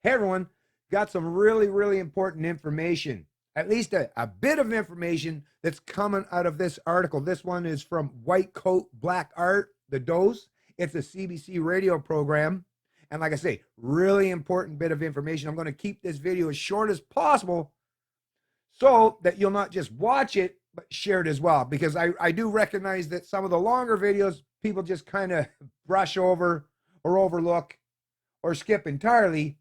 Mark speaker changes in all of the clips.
Speaker 1: Hey everyone, got some really important information. At least a bit of information that's coming out of this article. This one is from White Coat Black Art, The Dose. It's a CBC radio program. And like I say, really important bit of information. I'm going to keep this video as short as possible so that you'll not just watch it, but share it as well. Because I do recognize that some of the longer videos, people just kind of brush over or overlook or skip entirely.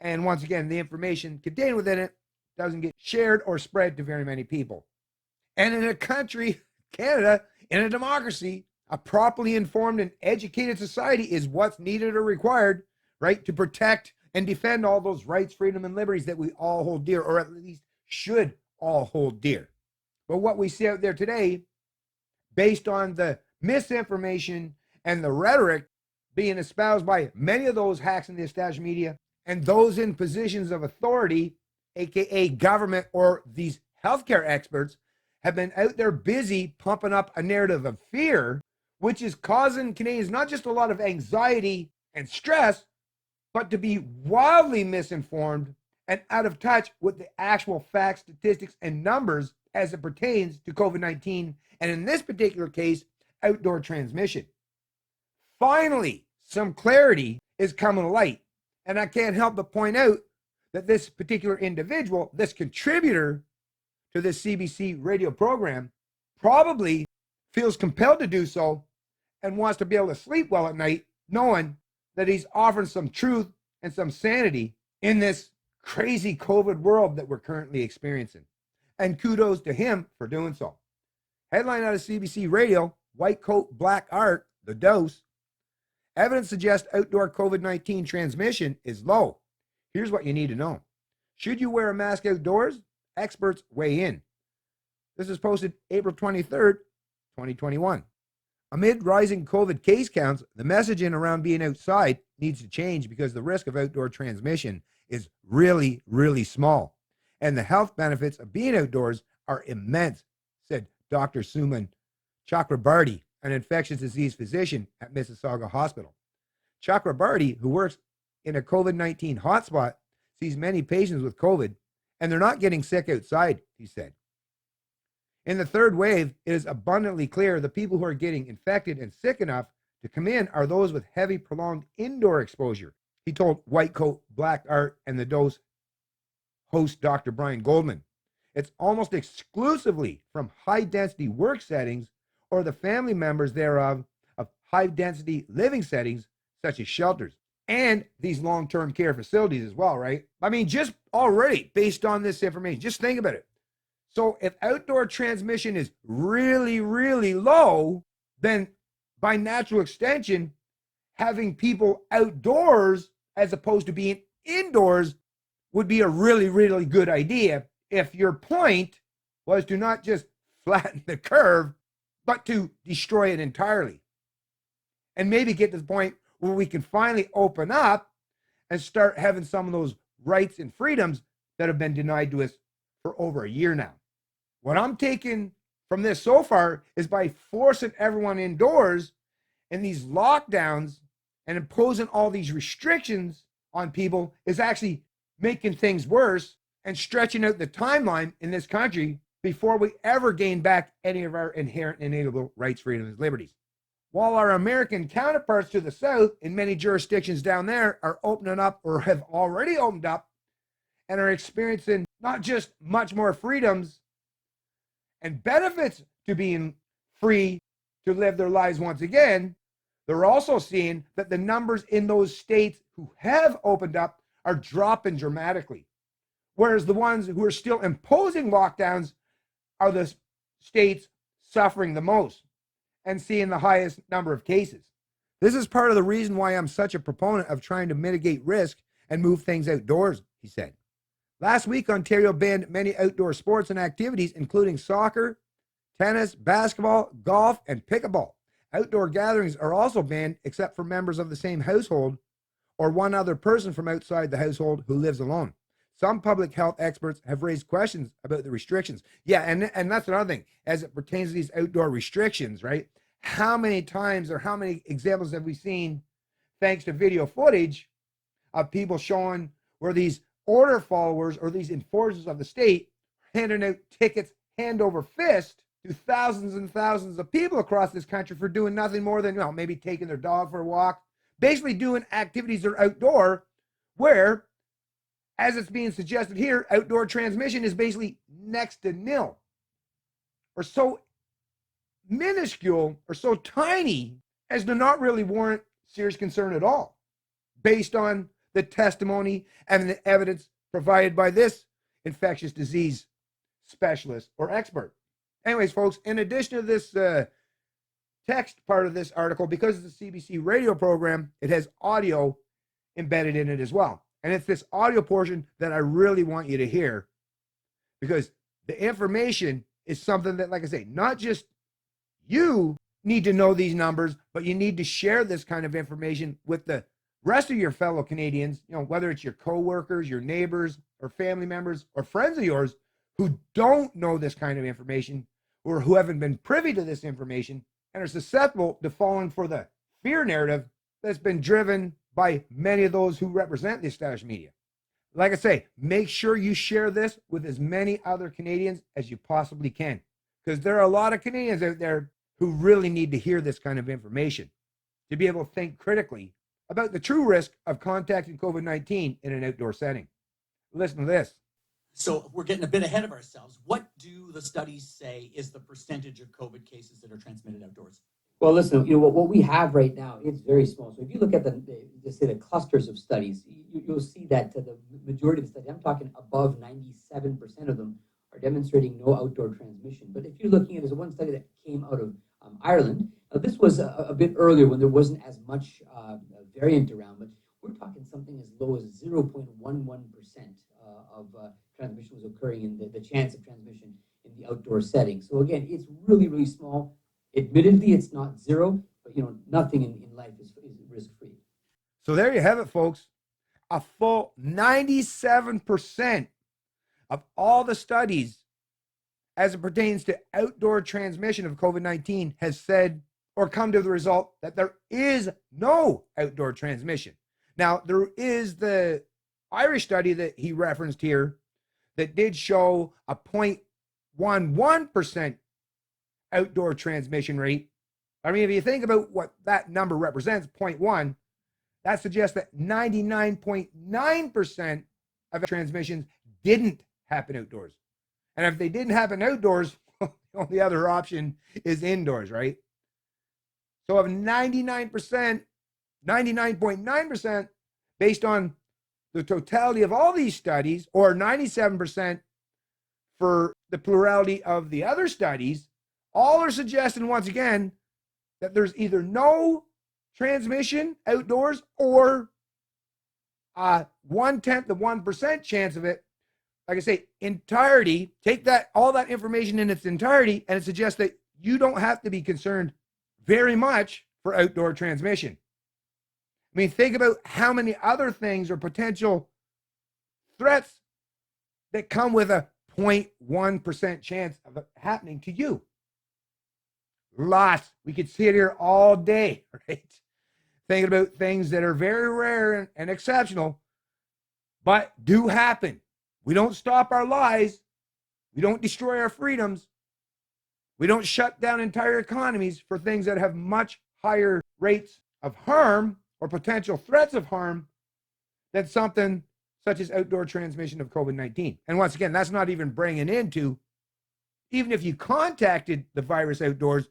Speaker 1: And once again, the information contained within it doesn't get shared or spread to very many people. And in a country, Canada, in a democracy, a properly informed and educated society is what's needed or required, right, to protect and defend all those rights, freedom, and liberties that we all hold dear, or at least should all hold dear. But what we see out there today, based on the misinformation and the rhetoric being espoused by many of those hacks in the established media and those in positions of authority, aka government or these healthcare experts, have been out there busy pumping up a narrative of fear, which is causing Canadians not just a lot of anxiety and stress, but to be wildly misinformed and out of touch with the actual facts, statistics, and numbers as it pertains to COVID-19, and in this particular case, outdoor transmission. Finally, some clarity is coming to light, and I can't help but point out that this particular individual, this contributor to this CBC radio program, probably feels compelled to do so and wants to be able to sleep well at night, knowing that he's offering some truth and some sanity in this crazy COVID world that we're currently experiencing. And kudos to him for doing so. Headline out of CBC Radio, White Coat Black Art, The Dose. Evidence suggests outdoor COVID-19 transmission is low. Here's what you need to know. Should you wear a mask outdoors? Experts weigh in. This is posted April 23rd, 2021. Amid rising COVID case counts, the messaging around being outside needs to change because the risk of outdoor transmission is really small. And the health benefits of being outdoors are immense, said Dr. Suman Chakrabarty, an infectious disease physician at Mississauga Hospital. Chakrabarty, who works in a COVID-19 hotspot, sees many patients with COVID, and they're not getting sick outside, he said. In the third wave, it is abundantly clear the people who are getting infected and sick enough to come in are those with heavy, prolonged indoor exposure, he told White Coat Black Art and The Dose host Dr. Brian Goldman. It's almost exclusively from high-density work settings or the family members thereof of high-density living settings, such as shelters, and these long-term care facilities as well, right? I mean, just already based on this information, just think about it. So if outdoor transmission is really low, then by natural extension, having people outdoors as opposed to being indoors would be a really good idea if your point was to not just flatten the curve, but to destroy it entirely. And maybe get to the point where we can finally open up and start having some of those rights and freedoms that have been denied to us for over a year now. What I'm taking from this so far is by forcing everyone indoors and these lockdowns and imposing all these restrictions on people is actually making things worse and stretching out the timeline in this country before we ever gain back any of our inherent inalienable rights, freedoms, and liberties. While our American counterparts to the south in many jurisdictions down there are opening up or have already opened up and are experiencing not just much more freedoms and benefits to being free to live their lives once again, they're also seeing that the numbers in those states who have opened up are dropping dramatically. Whereas the ones who are still imposing lockdowns are the states suffering the most and seeing the highest number of cases. This is part of the reason why I'm such a proponent of trying to mitigate risk and move things outdoors, he said. Last week, Ontario banned many outdoor sports and activities, including soccer, tennis, basketball, golf, and pickleball. Outdoor gatherings are also banned except for members of the same household or one other person from outside the household who lives alone. Some public health experts have raised questions about the restrictions. Yeah, and that's another thing, as it pertains to these outdoor restrictions, right? How many times or how many examples have we seen, thanks to video footage, of people showing where these order followers or these enforcers of the state handing out tickets hand over fist to thousands and thousands of people across this country for doing nothing more than, maybe taking their dog for a walk, basically doing activities that are outdoor, where, as it's being suggested here, outdoor transmission is basically next to nil, or so minuscule or so tiny as to not really warrant serious concern at all, based on the testimony and the evidence provided by this infectious disease specialist or expert. Anyways, folks, in addition to this text part of this article, because it's a CBC radio program, it has audio embedded in it as well. And it's this audio portion that I really want you to hear, because the information is something that, like I say, not just you need to know these numbers, but you need to share this kind of information with the rest of your fellow Canadians, whether it's your coworkers, your neighbors, or family members, or friends of yours who don't know this kind of information, or who haven't been privy to this information and are susceptible to falling for the fear narrative that's been driven by many of those who represent the established media. Like I say, make sure you share this with as many other Canadians as you possibly can, because there are a lot of Canadians out there who really need to hear this kind of information to be able to think critically about the true risk of contacting COVID-19 in an outdoor setting. Listen to this.
Speaker 2: So we're getting a bit ahead of ourselves. What do the studies say is the percentage of COVID cases that are transmitted outdoors?
Speaker 3: Well, listen, what we have right now, it's very small. So if you look at the clusters of studies, you'll see that the majority of the studies, I'm talking above 97% of them, are demonstrating no outdoor transmission. But if you're looking at, there's one study that came out of Ireland. This was a bit earlier when there wasn't as much variant around, but we're talking something as low as 0.11% of transmission was occurring in the chance of transmission in the outdoor setting. So again, it's really, really small. Admittedly, it's not zero, but nothing in life is risk-free.
Speaker 1: So there you have it, folks. A full 97% of all the studies as it pertains to outdoor transmission of COVID-19 has said or come to the result that there is no outdoor transmission. Now, there is the Irish study that he referenced here that did show a 0.11% outdoor transmission rate. I mean, if you think about what that number represents, 0.1, that suggests that 99.9% of transmissions didn't happen outdoors. And if they didn't happen outdoors, the only other option is indoors, right? So of 99%, 99.9%, based on the totality of all these studies, or 97% for the plurality of the other studies, all are suggesting, once again, that there's either no transmission outdoors or a 1/10 of 1% chance of it. Like I say, entirety, take all that information in its entirety, and it suggests that you don't have to be concerned very much for outdoor transmission. I mean, think about how many other things or potential threats that come with a 0.1% chance of it happening to you. Lots. We could sit here all day, right? Thinking about things that are very rare and exceptional, but do happen. We don't stop our lives. We don't destroy our freedoms. We don't shut down entire economies for things that have much higher rates of harm or potential threats of harm than something such as outdoor transmission of COVID-19. And once again, that's not even bringing into, even if you contacted the virus outdoors,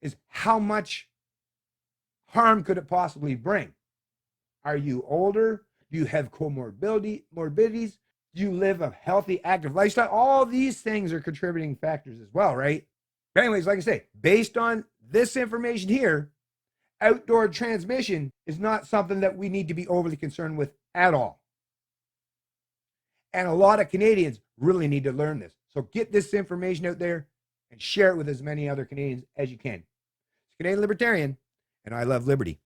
Speaker 1: is how much harm could it possibly bring? Are you older? Do you have morbidities? Do you live a healthy, active lifestyle? All these things are contributing factors as well, right? But anyways, like I say, based on this information here, outdoor transmission is not something that we need to be overly concerned with at all. And a lot of Canadians really need to learn this. So get this information out there and share it with as many other Canadians as you can. It's Canadian Libertarian, and I love liberty.